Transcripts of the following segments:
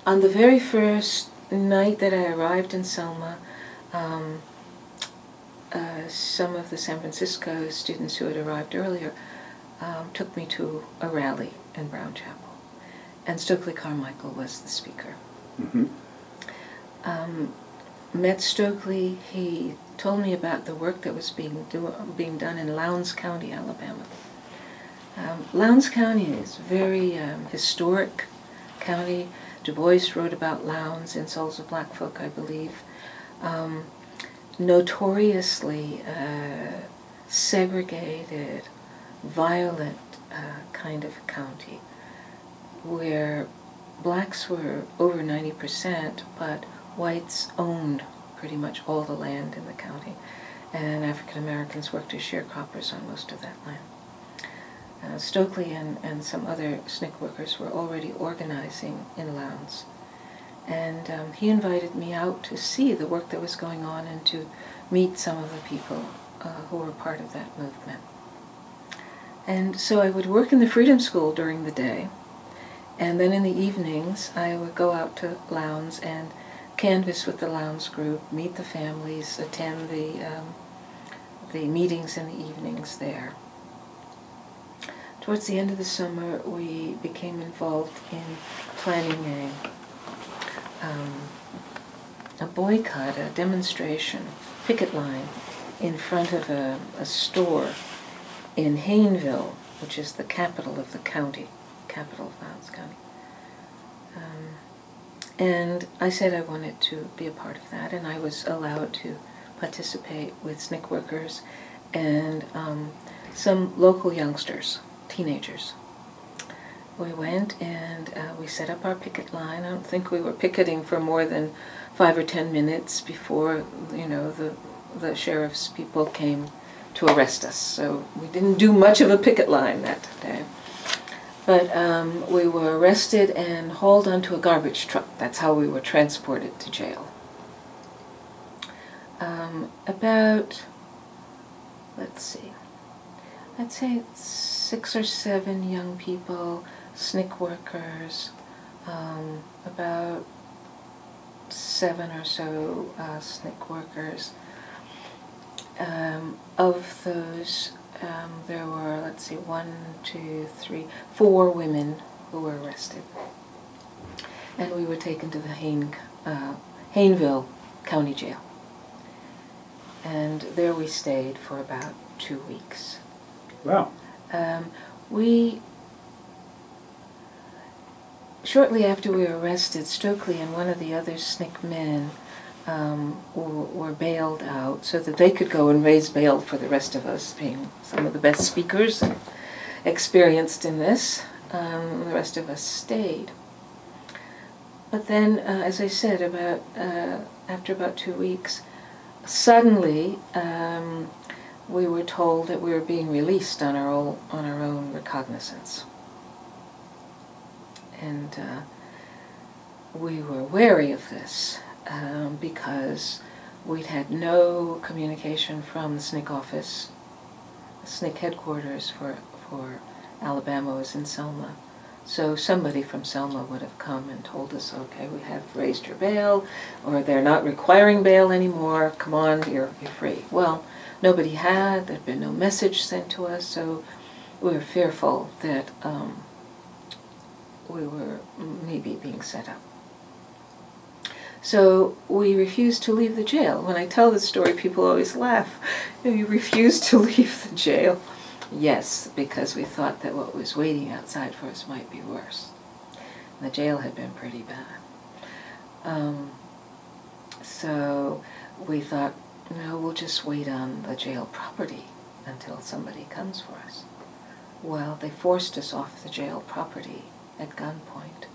On the very first night that I arrived in Selma, some of the San Francisco students who had arrived earlier took me to a rally in Brown Chapel, and Stokely Carmichael was the speaker. Mm-hmm. Met Stokely, he told me about the work that was being done in Lowndes County, Alabama. Lowndes County is a very historic county. Du Bois wrote about Lowndes in Souls of Black Folk, I believe. Notoriously segregated, violent kind of county, where blacks were over 90%, but whites owned pretty much all the land in the county, and African Americans worked as sharecroppers on most of that land. Stokely and some other SNCC workers were already organizing in Lowndes, and he invited me out to see the work that was going on and to meet some of the people who were part of that movement. And so I would work in the Freedom School during the day, and then in the evenings I would go out to Lowndes and canvass with the Lowndes group, meet the families, attend the meetings in the evenings there. Towards the end of the summer, we became involved in planning a boycott, a demonstration, picket line in front of a store in Hayneville, which is the capital of the county, capital of Lowndes County. And I said I wanted to be a part of that, and I was allowed to participate with SNCC workers and some local youngsters, teenagers. We went and we set up our picket line. I don't think we were picketing for more than 5 or 10 minutes before, you know, the sheriff's people came to arrest us. So we didn't do much of a picket line that day. But we were arrested and hauled onto a garbage truck. That's how we were transported to jail. About, let's see, I'd say 6 or 7 young people, SNCC workers, about 7 or so SNCC workers. Of those, there were, let's see, 4 women who were arrested. And we were taken to the Hayneville County Jail. And there we stayed for about 2 weeks. Wow. Shortly after we were arrested, Stokely and one of the other SNCC men were bailed out so that they could go and raise bail for the rest of us, being some of the best speakers and experienced in this. The rest of us stayed. But then, as I said, after about 2 weeks, suddenly we were told that we were being released on our own recognizance. And we were wary of this because we'd had no communication from the SNCC office. The SNCC headquarters for Alabama was in Selma. So somebody from Selma would have come and told us, okay, we have raised your bail, or they're not requiring bail anymore, come on, you're free. Well, nobody had, there'd been no message sent to us, so we were fearful that we were maybe being set up. So we refused to leave the jail. When I tell this story, people always laugh. You refused to leave the jail. Yes, because we thought that what was waiting outside for us might be worse. The jail had been pretty bad. So we thought, no, we'll just wait on the jail property until somebody comes for us. Well, they forced us off the jail property at gunpoint.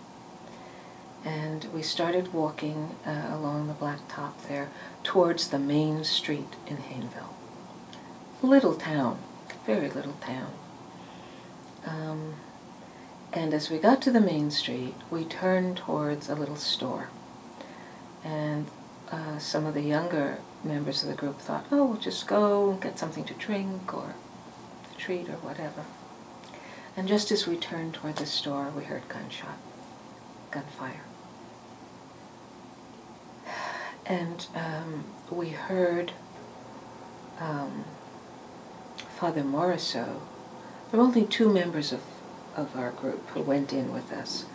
And we started walking along the blacktop there towards the main street in Hayneville. Little town. Very little town. And as we got to the main street, we turned towards a little store. And some of the younger members of the group thought, oh, we'll just go and get something to drink or to treat or whatever. And just as we turned toward the store, we heard gunfire. And we heard Father Morisot. There were only 2 members of our group who went in with us.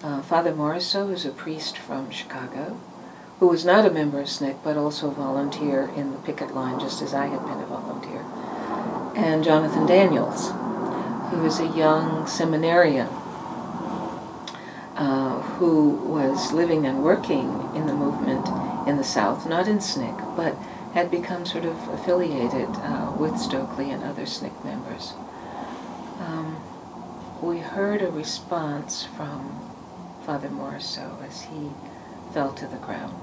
Father Morisot was a priest from Chicago, who was not a member of SNCC, but also a volunteer in the picket line, just as I had been a volunteer. And Jonathan Daniels, who was a young seminarian who was living and working in the movement in the South, not in SNCC, but had become sort of affiliated with Stokely and other SNCC members. We heard a response from Father Morisot as he fell to the ground.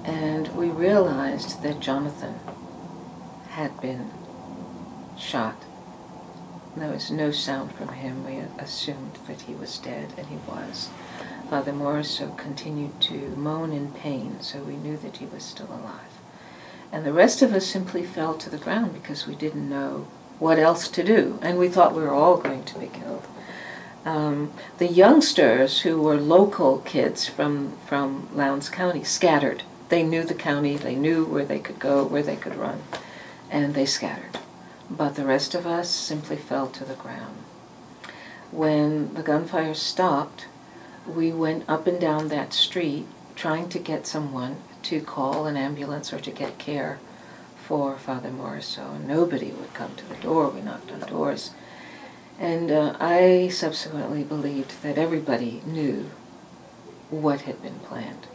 And we realized that Jonathan had been shot. There was no sound from him. We assumed that he was dead, and he was. Father Morisot continued to moan in pain, so we knew that he was still alive. And the rest of us simply fell to the ground because we didn't know what else to do, and we thought we were all going to be killed. The youngsters, who were local kids from Lowndes County, scattered. They knew the county, they knew where they could go, where they could run, and they scattered. But the rest of us simply fell to the ground. When the gunfire stopped, we went up and down that street trying to get someone to call an ambulance or to get care for Father Morisot. Nobody would come to the door. We knocked on doors. And I subsequently believed that everybody knew what had been planned.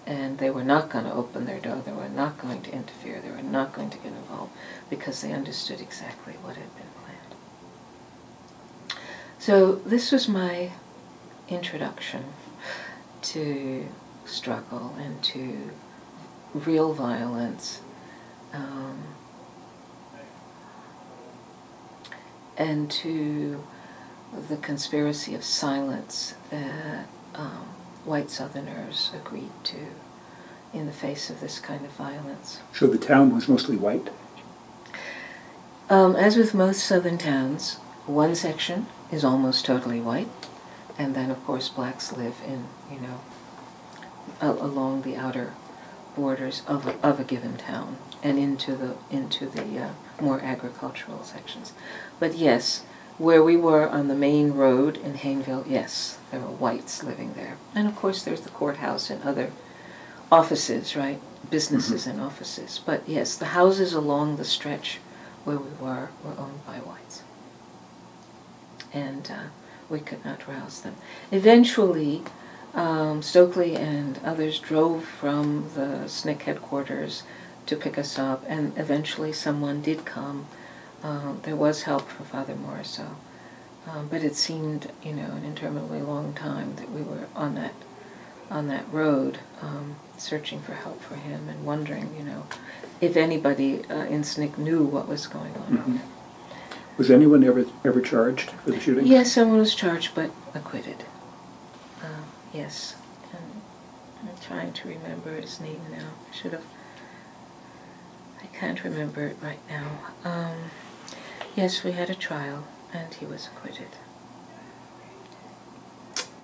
And they were not going to open their door. They were not going to interfere. They were not going to get involved because they understood exactly what had been planned. So this was my introduction to struggle and to real violence, and to the conspiracy of silence that white Southerners agreed to in the face of this kind of violence. So the town was mostly white? As with most Southern towns, one section is almost totally white, and then of course blacks live in, along the outer borders of a given town and into the more agricultural sections. But yes, where we were on the main road in Hayneville, yes, there were whites living there. And of course there's the courthouse and other offices, right? Businesses and offices. But yes, the houses along the stretch where we were owned by whites. And we could not rouse them. Eventually, Stokely and others drove from the SNCC headquarters to pick us up, and eventually someone did come. There was help for Father Morisot, but it seemed, an interminably long time that we were on that road, searching for help for him and wondering, if anybody in SNCC knew what was going on. Mm-hmm. Was anyone ever charged for the shooting? Yes, someone was charged, but acquitted. Yes, and I'm trying to remember his name now. I can't remember it right now. Yes, we had a trial, and he was acquitted.